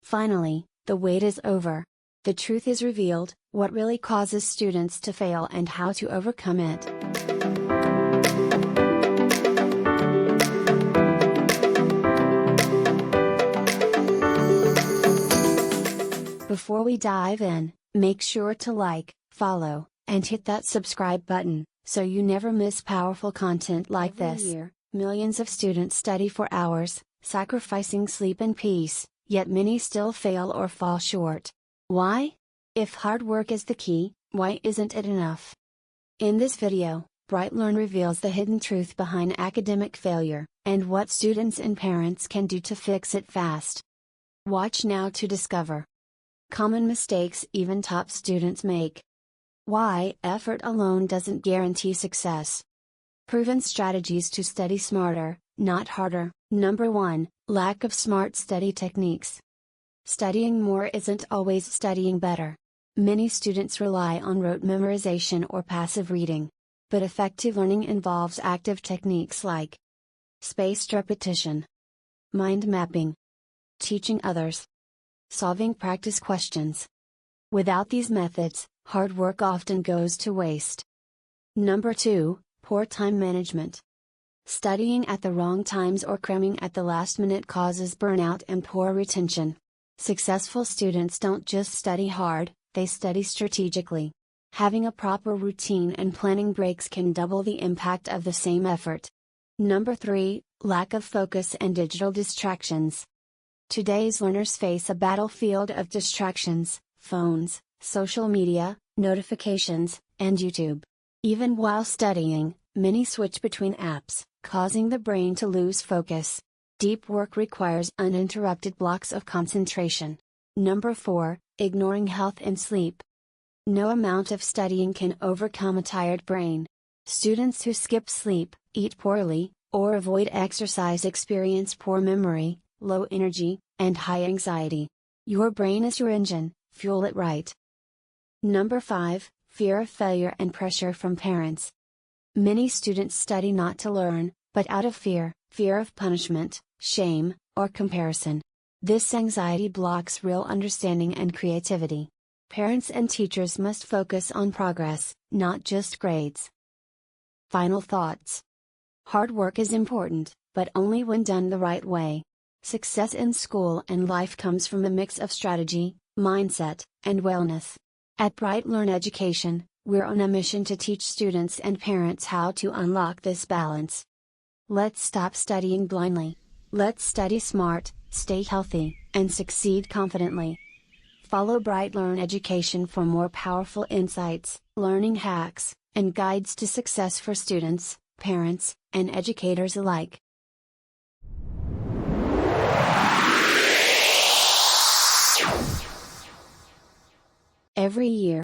Finally, the wait is over. The truth is revealed, what really causes students to fail and how to overcome it. Before we dive in, make sure to like, follow, and hit that subscribe button, so you never miss powerful content like this. Every year, millions of students study for hours, sacrificing sleep and peace, yet many still fail or fall short. Why? If hard work is the key, why isn't it enough? In this video, BrightLearn reveals the hidden truth behind academic failure, and what students and parents can do to fix it fast. Watch now to discover common mistakes even top students make. Why effort alone doesn't guarantee success. Proven strategies to study smarter, not harder. Number 1, lack of smart study techniques. Studying more isn't always studying better. Many students rely on rote memorization or passive reading. But effective learning involves active techniques like spaced repetition, mind mapping, teaching others, solving practice questions. Without these methods, hard work often goes to waste. Number 2, poor time management. Studying at the wrong times or cramming at the last minute causes burnout and poor retention. Successful students don't just study hard, they study strategically. Having a proper routine and planning breaks can double the impact of the same effort. Number 3, lack of focus and digital distractions. Today's learners face a battlefield of distractions: phones, social media, notifications, and YouTube. Even while studying, many switch between apps, causing the brain to lose focus. Deep work requires uninterrupted blocks of concentration. Number 4, ignoring health and sleep. No amount of studying can overcome a tired brain. Students who skip sleep, eat poorly, or avoid exercise experience poor memory, low energy, and high anxiety. Your brain is your engine, fuel it right. Number 5, fear of failure and pressure from parents. Many students study not to learn, but out of fear of punishment, shame, or comparison. This anxiety blocks real understanding and creativity. Parents and teachers must focus on progress, not just grades. Final thoughts. Hard work is important, but only when done the right way. Success in school and life comes from a mix of strategy, mindset, and wellness. At BrightLearn Education, we're on a mission to teach students and parents how to unlock this balance. Let's stop studying blindly. Let's study smart, stay healthy, and succeed confidently. Follow BrightLearn Education for more powerful insights, learning hacks, and guides to success for students, parents, and educators alike. Every year,